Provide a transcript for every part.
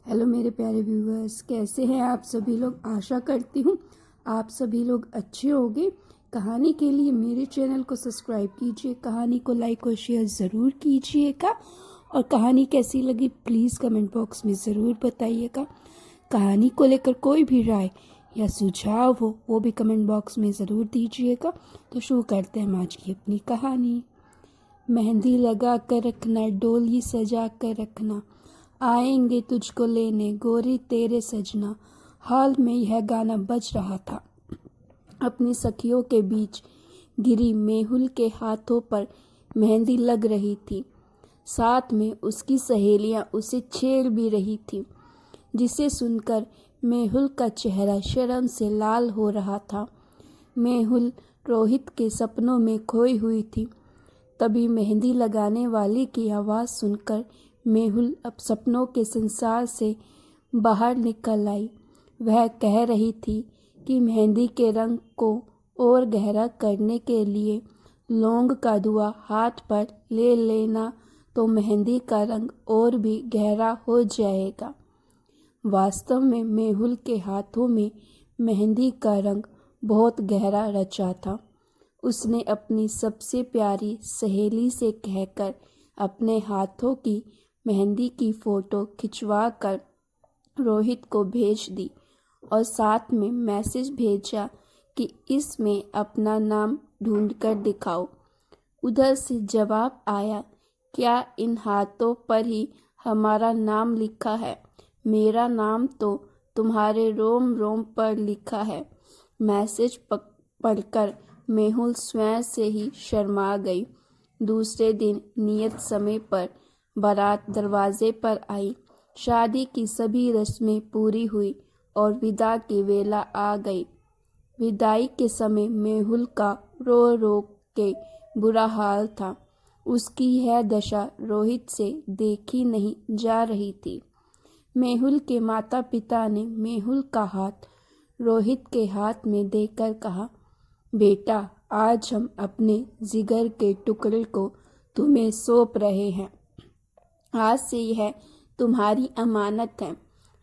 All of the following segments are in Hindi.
हेलो मेरे प्यारे व्यूअर्स, कैसे हैं आप सभी लोग। आशा करती हूँ आप सभी लोग अच्छे होंगे। कहानी के लिए मेरे चैनल को सब्सक्राइब कीजिए, कहानी को लाइक और शेयर ज़रूर कीजिएगा और कहानी कैसी लगी प्लीज़ कमेंट बॉक्स में ज़रूर बताइएगा। कहानी को लेकर कोई भी राय या सुझाव हो वो भी कमेंट बॉक्स में ज़रूर दीजिएगा। तो शुरू करते हैं हम आज की अपनी कहानी। मेहंदी लगा कर रखना, डोली सजा कर रखना, आएंगे तुझको लेने गोरी तेरे सजना। हाल में यह गाना बज रहा था। अपनी सखियों के बीच गिरी मेहुल के हाथों पर मेहंदी लग रही थी। साथ में उसकी सहेलियां उसे छेड़ भी रही थी, जिसे सुनकर मेहुल का चेहरा शर्म से लाल हो रहा था। मेहुल रोहित के सपनों में खोई हुई थी। तभी मेहंदी लगाने वाली की आवाज़ सुनकर मेहुल अब सपनों के संसार से बाहर निकल आई। वह कह रही थी कि मेहंदी के रंग को और गहरा करने के लिए लौंग का धुआं हाथ पर ले लेना तो मेहंदी का रंग और भी गहरा हो जाएगा। वास्तव में मेहुल के हाथों में मेहंदी का रंग बहुत गहरा रचा था। उसने अपनी सबसे प्यारी सहेली से कहकर अपने हाथों की मेहंदी की फ़ोटो खिंचवा कर रोहित को भेज दी और साथ में मैसेज भेजा कि इसमें अपना नाम ढूंढ कर दिखाओ। उधर से जवाब आया, क्या इन हाथों पर ही हमारा नाम लिखा है? मेरा नाम तो तुम्हारे रोम रोम पर लिखा है। मैसेज पढ़कर मेहुल स्वयं से ही शर्मा गई। दूसरे दिन नियत समय पर बारात दरवाजे पर आई। शादी की सभी रस्में पूरी हुई और विदा की वेला आ गई। विदाई के समय मेहुल का रो रो के बुरा हाल था। उसकी यह दशा रोहित से देखी नहीं जा रही थी। मेहुल के माता पिता ने मेहुल का हाथ रोहित के हाथ में देकर कहा, बेटा, आज हम अपने जिगर के टुकड़े को तुम्हें सौंप रहे हैं। आज से यह तुम्हारी अमानत है।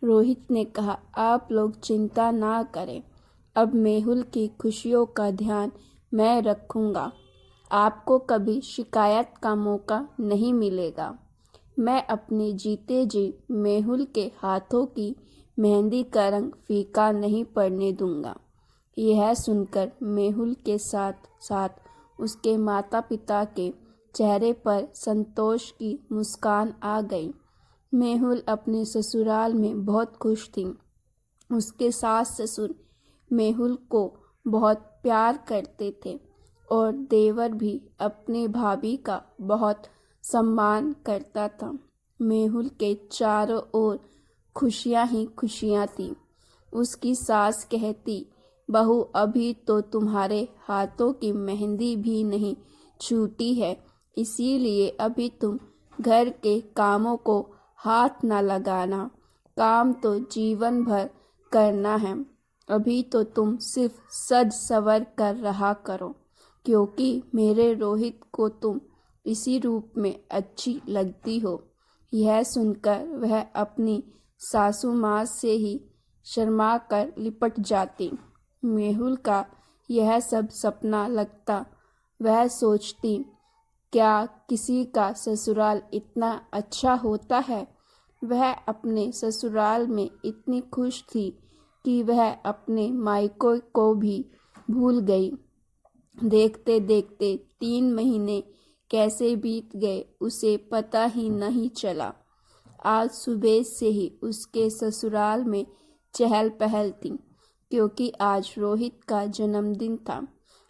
रोहित ने कहा, आप लोग चिंता ना करें, अब मेहुल की खुशियों का ध्यान मैं रखूंगा। आपको कभी शिकायत का मौका नहीं मिलेगा। मैं अपने जीते जी मेहुल के हाथों की मेहंदी का रंग फीका नहीं पड़ने दूंगा। यह सुनकर मेहुल के साथ साथ उसके माता पिता के चेहरे पर संतोष की मुस्कान आ गई। मेहुल अपने ससुराल में बहुत खुश थी। उसके सास ससुर मेहुल को बहुत प्यार करते थे और देवर भी अपने भाभी का बहुत सम्मान करता था। मेहुल के चारों ओर खुशियां ही खुशियां थीं। उसकी सास कहती, बहू, अभी तो तुम्हारे हाथों की मेहंदी भी नहीं छूटी है, इसीलिए अभी तुम घर के कामों को हाथ न लगाना। काम तो जीवन भर करना है। अभी तो तुम सिर्फ सज सवर कर रहा करो, क्योंकि मेरे रोहित को तुम इसी रूप में अच्छी लगती हो। यह सुनकर वह अपनी सासू माँ से ही शर्मा कर लिपट जाती। मेहुल का यह सब सपना लगता। वह सोचती, क्या किसी का ससुराल इतना अच्छा होता है? वह अपने ससुराल में इतनी खुश थी कि वह अपने मायके को भी भूल गई। देखते देखते 3 महीने कैसे बीत गए उसे पता ही नहीं चला। आज सुबह से ही उसके ससुराल में चहल पहल थी, क्योंकि आज रोहित का जन्मदिन था।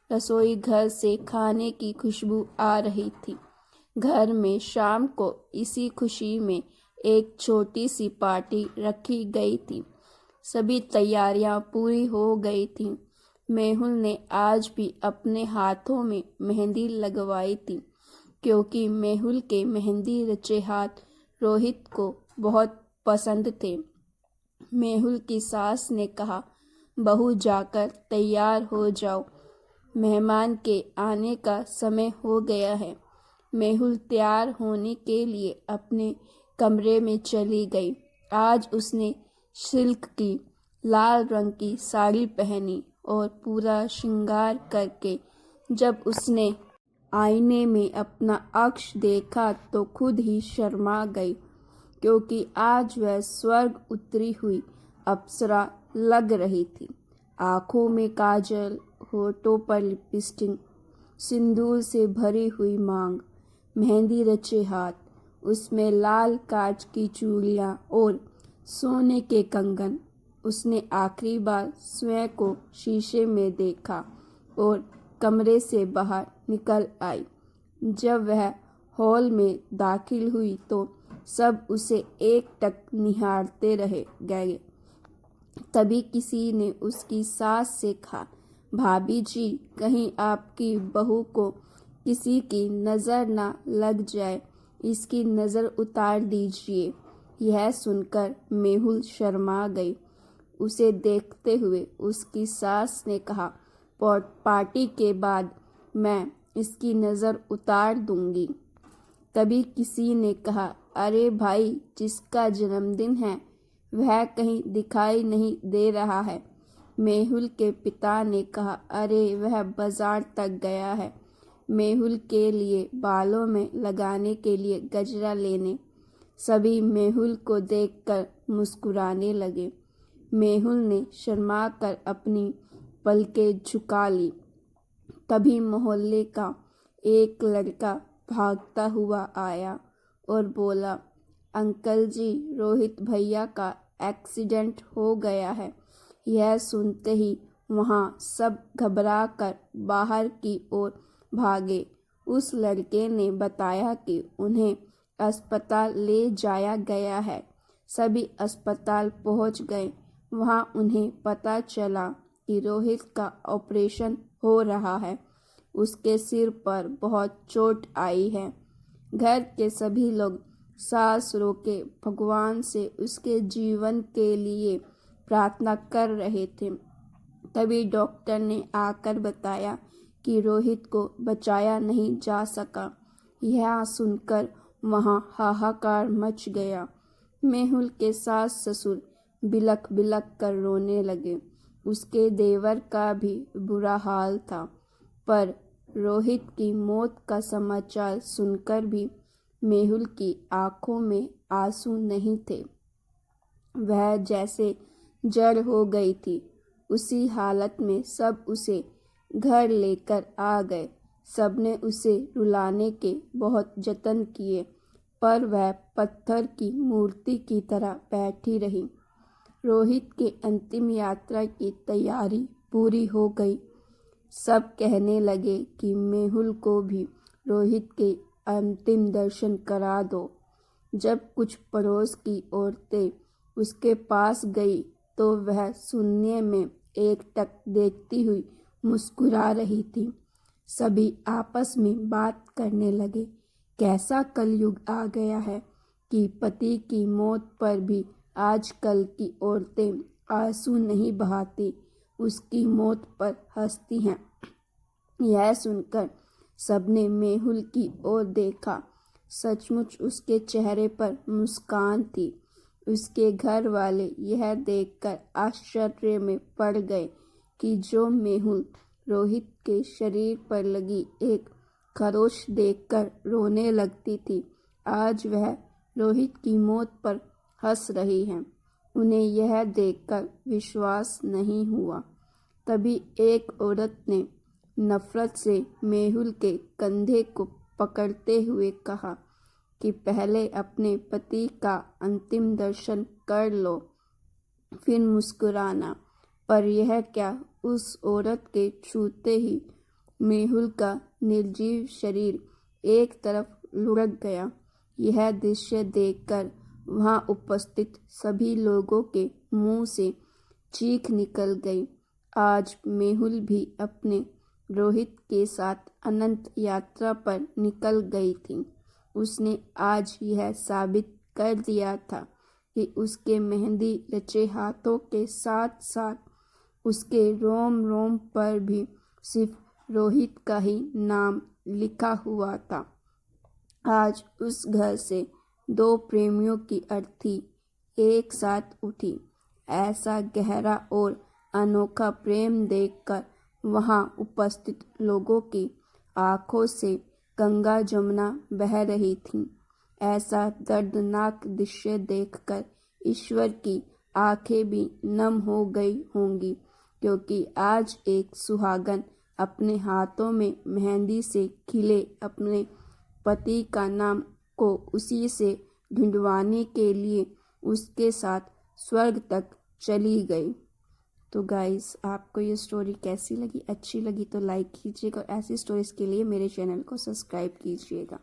रसोई घर से खाने की खुशबू आ रही थी। घर में शाम को इसी खुशी में एक छोटी सी पार्टी रखी गई थी। सभी तैयारियां पूरी हो गई थीं। मेहुल ने आज भी अपने हाथों में मेहंदी लगवाई थी, क्योंकि मेहुल के मेहंदी रचे हाथ रोहित को बहुत पसंद थे। मेहुल की सास ने कहा, बहू, जाकर तैयार हो जाओ, मेहमान के आने का समय हो गया है। मेहुल तैयार होने के लिए अपने कमरे में चली गई। आज उसने सिल्क की लाल रंग की साड़ी पहनी और पूरा श्रृंगार करके जब उसने आईने में अपना अक्ष देखा तो खुद ही शर्मा गई, क्योंकि आज वह स्वर्ग उतरी हुई अप्सरा लग रही थी। आँखों में काजल, होठों पर लिपस्टिक, सिंदूर से भरी हुई मांग, मेहंदी रचे हाथ, उसमें लाल कांच की चूड़ियाँ और सोने के कंगन। उसने आखिरी बार स्वयं को शीशे में देखा और कमरे से बाहर निकल आई। जब वह हॉल में दाखिल हुई तो सब उसे एकटक निहारते रह गए। तभी किसी ने उसकी सास से कहा, भाभी जी, कहीं आपकी बहू को किसी की नज़र ना लग जाए, इसकी नज़र उतार दीजिए। यह सुनकर मेहुल शर्मा गई। उसे देखते हुए उसकी सास ने कहा, पार्टी के बाद मैं इसकी नज़र उतार दूंगी। तभी किसी ने कहा, अरे भाई, जिसका जन्मदिन है वह कहीं दिखाई नहीं दे रहा है। मेहुल के पिता ने कहा, अरे वह बाजार तक गया है मेहुल के लिए बालों में लगाने के लिए गजरा लेने। सभी मेहुल को देखकर मुस्कुराने लगे। मेहुल ने शर्मा कर अपनी पलकें झुका ली। तभी मोहल्ले का एक लड़का भागता हुआ आया और बोला, अंकल जी, रोहित भैया का एक्सीडेंट हो गया है। यह सुनते ही वहाँ सब घबरा कर बाहर की ओर भागे। उस लड़के ने बताया कि उन्हें अस्पताल ले जाया गया है। सभी अस्पताल पहुँच गए। वहाँ उन्हें पता चला कि रोहित का ऑपरेशन हो रहा है। उसके सिर पर बहुत चोट आई है। घर के सभी लोग सांस रोके भगवान से उसके जीवन के लिए प्रार्थना कर रहे थे। तभी डॉक्टर ने आकर बताया कि रोहित को बचाया नहीं जा सका। यह सुनकर वहाँ हाहाकार मच गया। मेहुल के सास ससुर बिलख बिलख कर रोने लगे। उसके देवर का भी बुरा हाल था, पर रोहित की मौत का समाचार सुनकर भी मेहुल की आंखों में आंसू नहीं थे। वह जैसे जड़ हो गई थी। उसी हालत में सब उसे घर लेकर आ गए। सबने उसे रुलाने के बहुत जतन किए, पर वह पत्थर की मूर्ति की तरह बैठी रही। रोहित के अंतिम यात्रा की तैयारी पूरी हो गई। सब कहने लगे कि मेहुल को भी रोहित के अंतिम दर्शन करा दो। जब कुछ पड़ोस की औरतें उसके पास गई तो वह सुनने में एकटक देखती हुई मुस्कुरा रही थी। सभी आपस में बात करने लगे, कैसा कलयुग आ गया है कि पति की मौत पर भी आजकल की औरतें आंसू नहीं बहाती, उसकी मौत पर हंसती हैं। यह सुनकर सबने मेहुल की ओर देखा। सचमुच उसके चेहरे पर मुस्कान थी। उसके घर वाले यह देखकर आश्चर्य में पड़ गए कि जो मेहुल रोहित के शरीर पर लगी एक खरोच देखकर रोने लगती थी, आज वह रोहित की मौत पर हंस रही है। उन्हें यह देखकर विश्वास नहीं हुआ। तभी एक औरत ने नफरत से मेहुल के कंधे को पकड़ते हुए कहा कि पहले अपने पति का अंतिम दर्शन कर लो, फिर मुस्कुराना। पर यह क्या, उस औरत के छूते ही मेहुल का निर्जीव शरीर एक तरफ लुढ़क गया। यह दृश्य देखकर वहाँ उपस्थित सभी लोगों के मुंह से चीख निकल गई। आज मेहुल भी अपने रोहित के साथ अनंत यात्रा पर निकल गई थी। उसने आज यह साबित कर दिया था कि उसके मेहंदी रचे हाथों के साथ साथ उसके रोम रोम पर भी सिर्फ रोहित का ही नाम लिखा हुआ था। आज उस घर से दो प्रेमियों की अर्थी एक साथ उठी। ऐसा गहरा और अनोखा प्रेम देखकर वहां उपस्थित लोगों की आंखों से गंगा जमुना बह रही थीं। ऐसा दर्दनाक दृश्य देखकर ईश्वर की आंखें भी नम हो गई होंगी, क्योंकि आज एक सुहागन अपने हाथों में मेहंदी से खिले अपने पति का नाम को उसी से ढूंढवाने के लिए उसके साथ स्वर्ग तक चली गई। तो गाइस, आपको ये स्टोरी कैसी लगी? अच्छी लगी तो लाइक कीजिएगा और ऐसी स्टोरीज के लिए मेरे चैनल को सब्सक्राइब कीजिएगा।